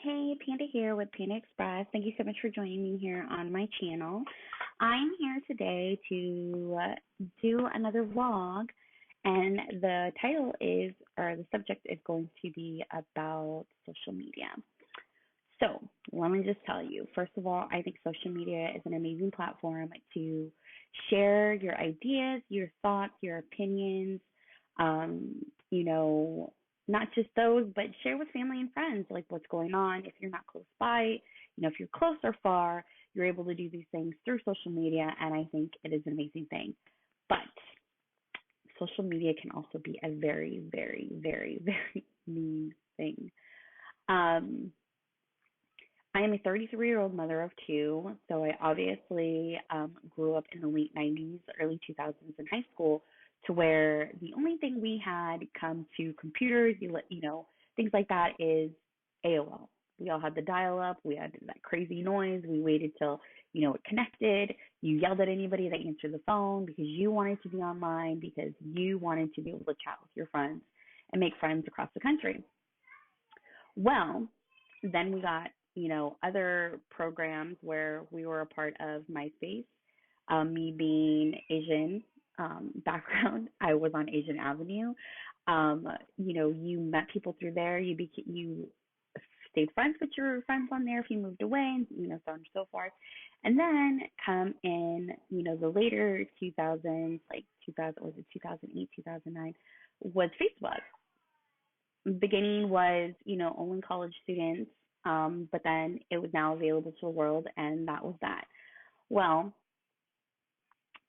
Hey, Panda here with Panda Express. Thank you so much for joining me here on my channel. I'm here today to do another vlog, and the title is, or the subject is going to be about social media. So, let me just tell you, first of all, I think social media is an amazing platform to share your ideas, your thoughts, your opinions, um, you know, not just those, but share with family and friends, like what's going on. If you're not close by, if you're close or far, you're able to do these things through social media, and I think it is an amazing thing. But social media can also be a very, very, very, very mean thing. Um, I am a 33-year-old mother of two, so I obviously grew up in the late 90s, early 2000s in high school, to where the only thing we had come to computers, things like that, is AOL. We all had the dial-up. We had that crazy noise. We waited till, it connected. You yelled at anybody that answered the phone because you wanted to be online, because you wanted to be able to chat with your friends and make friends across the country. Well, then we got, other programs where we were a part of MySpace. Me being Asian background, I was on Asian Avenue. You met people through there. You stayed friends with your friends on there if you moved away, and so on and so forth. And then come in, the later 2000s, like 2000, was it 2008, 2009, was Facebook. Beginning was, only college students, but then it was now available to the world, and that was that. Well,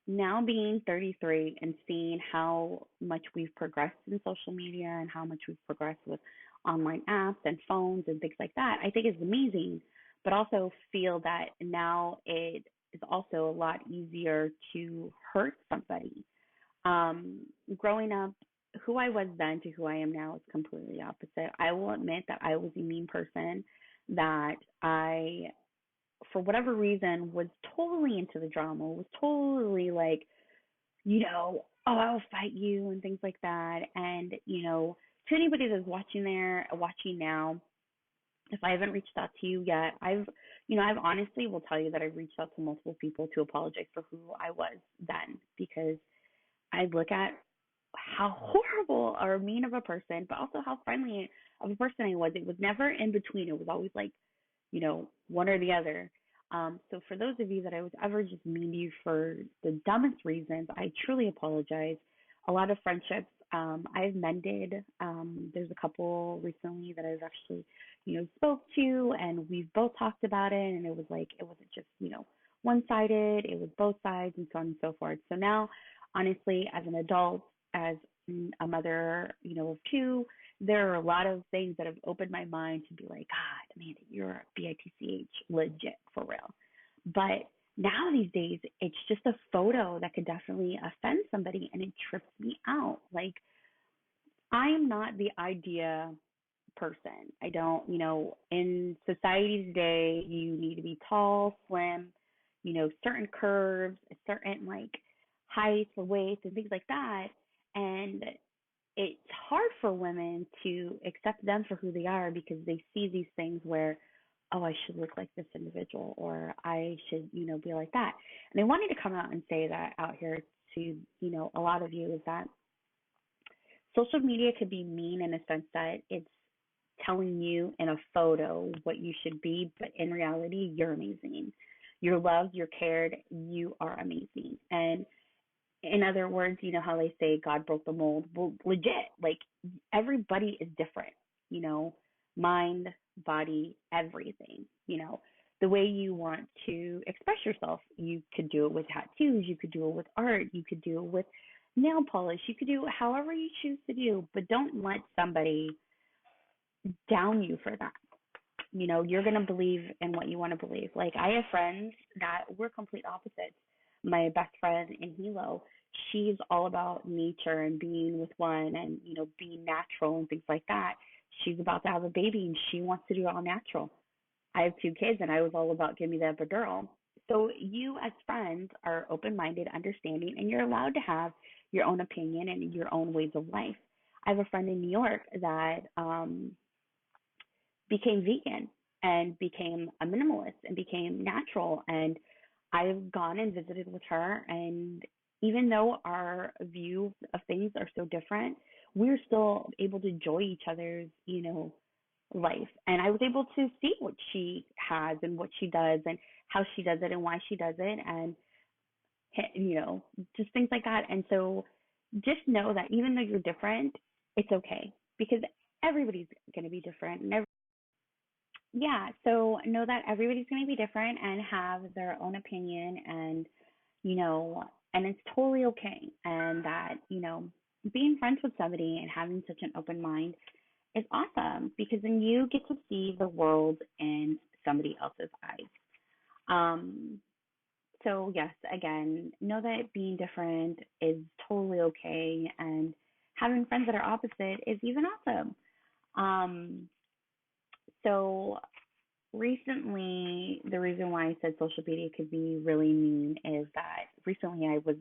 now being 33 and seeing how much we've progressed in social media and how much we've progressed with online apps and phones and things like that, I think is amazing, but also feel that now it is also a lot easier to hurt somebody. Growing up, who I was then to who I am now is completely opposite. I will admit that I was a mean person, that I, for whatever reason, was totally into the drama, was totally like, oh, I'll fight you and things like that. And, to anybody that's watching now, if I haven't reached out to you yet, I've honestly will tell you that I've reached out to multiple people to apologize for who I was then, because I look at how horrible or mean of a person, but also how friendly of a person I was. It was never in between. It was always like, one or the other. So for those of you that I was ever just mean to you for the dumbest reasons, I truly apologize. A lot of friendships I've mended. There's a couple recently that I've actually, spoke to, and we've both talked about it, and it was like, it wasn't just, one-sided. It was both sides, and so on and so forth. So now, honestly, as an adult, as a mother, of two, there are a lot of things that have opened my mind to be like, God, Amanda, you're a bitch, legit, for real. But now these days, it's just a photo that could definitely offend somebody, and it trips me out. Like, I am not the idea person. I don't, in society today, you need to be tall, slim, certain curves, a certain like height or weight and things like that. And it's hard for women to accept them for who they are, because they see these things where, oh, I should look like this individual, or I should, be like that. And I wanted to come out and say that out here to, a lot of you, is that social media could be mean in a sense that it's telling you in a photo what you should be, but in reality, you're amazing. You're loved, you're cared, you are amazing. And in other words, how they say God broke the mold. Well, legit, like, everybody is different, mind, body, everything, the way you want to express yourself. You could do it with tattoos, you could do it with art, you could do it with nail polish, you could do it however you choose to do, but don't let somebody down you for that. You're going to believe in what you want to believe. Like, I have friends that we're complete opposites. My best friend in Hilo, she's all about nature and being with one and, being natural and things like that. She's about to have a baby and she wants to do it all natural. I have two kids and I was all about give me the epidural. So you as friends are open-minded, understanding, and you're allowed to have your own opinion and your own ways of life. I have a friend in New York that became vegan. and became a minimalist and became natural. And I've gone and visited with her, and even though our views of things are so different, we're still able to enjoy each other's, life. And I was able to see what she has and what she does and how she does it and why she does it, and just things like that. And so just know that even though you're different, it's okay because everybody's going to be different. And yeah, so know that everybody's going to be different and have their own opinion, and it's totally okay. And that, being friends with somebody and having such an open mind is awesome because then you get to see the world in somebody else's eyes. Um, so yes, again, know that being different is totally okay, and having friends that are opposite is even awesome. Um, so recently, the reason why I said social media could be really mean is that recently I was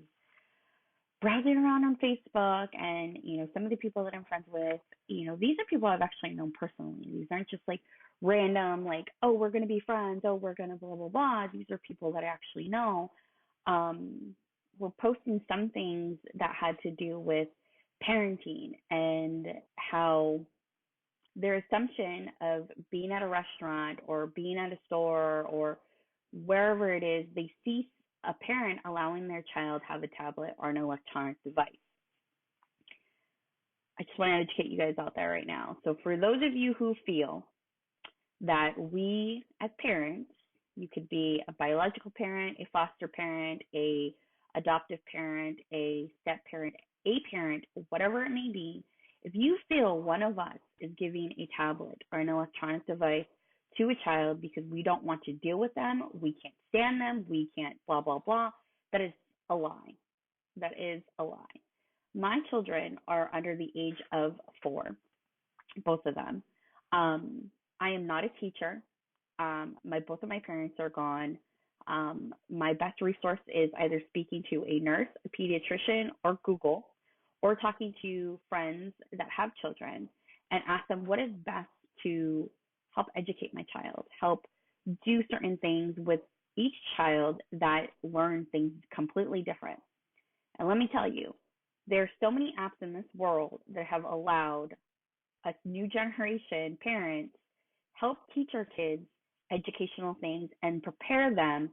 browsing around on Facebook, and some of the people that I'm friends with, these are people I've actually known personally. These aren't just like random, like, oh, we're going to be friends, oh, we're going to blah blah blah. These are people that I actually know. Were posting some things that had to do with parenting and how their assumption of being at a restaurant or being at a store or wherever it is, they see a parent allowing their child have a tablet or an electronic device. I just want to educate you guys out there right now. So for those of you who feel that we as parents, you could be a biological parent, a foster parent, a adoptive parent, a step parent, a parent, whatever it may be, if you feel one of us is giving a tablet or an electronic device to a child because we don't want to deal with them, we can't stand them, we can't blah, blah, blah, that is a lie. That is a lie. My children are under the age of 4, both of them. I am not a teacher. Both of my parents are gone. My best resource is either speaking to a nurse, a pediatrician, or Google, or talking to friends that have children and ask them what is best to help educate my child, help do certain things with each child that learn things completely different. And let me tell you, there are so many apps in this world that have allowed us new generation parents help teach our kids educational things and prepare them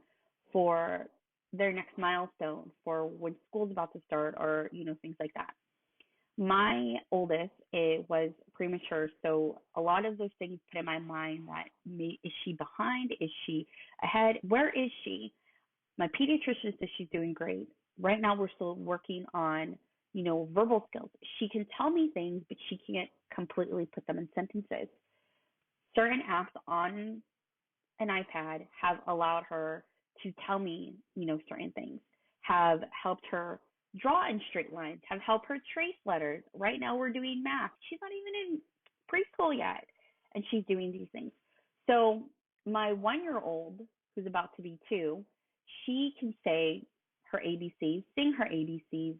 for their next milestone, for when school's about to start, or things like that. My oldest, it was premature, so a lot of those things put in my mind that is she behind? Is she ahead? Where is she? My pediatrician says she's doing great. Right now, we're still working on, verbal skills. She can tell me things, but she can't completely put them in sentences. Certain apps on an iPad have allowed her to tell me, certain things, have helped her draw in straight lines, have helped her trace letters. Right now, we're doing math. She's not even in preschool yet, and she's doing these things. So, my 1-year-old, who's about to be 2, she can say her ABCs, sing her ABCs,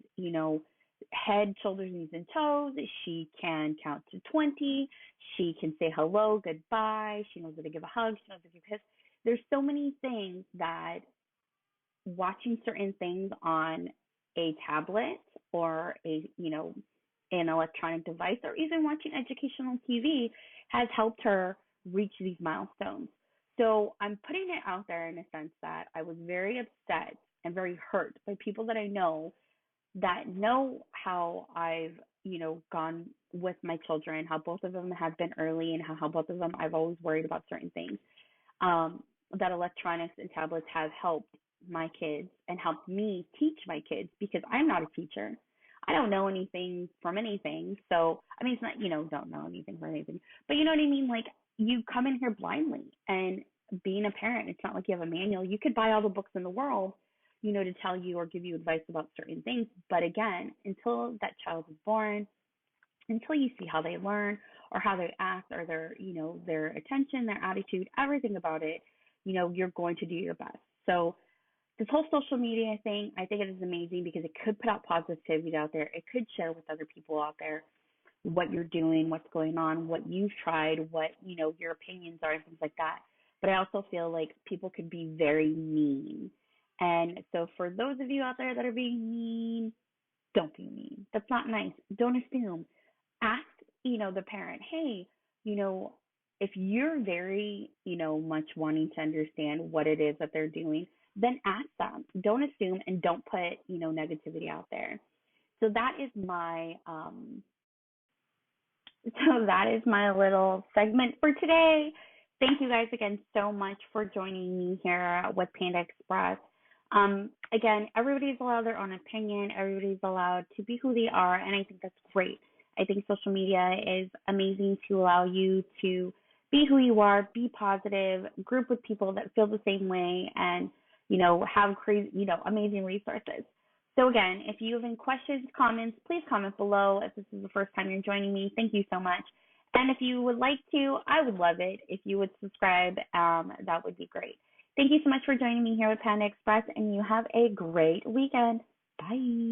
head, shoulders, knees, and toes. She can count to 20. She can say hello, goodbye. She knows how to give a hug. She knows how to give a kiss. There's so many things that watching certain things on a tablet or an electronic device, or even watching educational TV has helped her reach these milestones. So I'm putting it out there in a sense that I was very upset and very hurt by people that I know that know how I've, gone with my children, how both of them have been early, and how both of them I've always worried about certain things. That electronics and tablets have helped my kids and helped me teach my kids because I'm not a teacher. I don't know anything from anything. So, I mean, it's not, don't know anything from anything, but you know what I mean? Like, you come in here blindly, and being a parent, it's not like you have a manual. You could buy all the books in the world, to tell you or give you advice about certain things. But again, until that child is born, until you see how they learn or how they act or their attention, their attitude, everything about it, you're going to do your best. So this whole social media thing, I think it is amazing because it could put out positivity out there. It could share with other people out there. what you're doing, what's going on, what you've tried, what, your opinions are and things like that. But I also feel like people could be very mean. And so for those of you out there that are being mean, don't be mean. That's not nice. Don't assume. Ask, the parent, hey, you know, if you're very, much wanting to understand what it is that they're doing, then ask them. Don't assume and don't put, negativity out there. So that is my so that is my little segment for today. Thank you guys again so much for joining me here with Panda Express. Again, everybody's allowed their own opinion. Everybody's allowed to be who they are, and I think that's great. I think social media is amazing to allow you to be who you are, be positive, group with people that feel the same way, and have crazy, amazing resources. So again, if you have any questions, comments, please comment below. If this is the first time you're joining me, thank you so much. And if you would like to, I would love it if you would subscribe. That would be great. Thank you so much for joining me here with Panda Express, and you have a great weekend. Bye.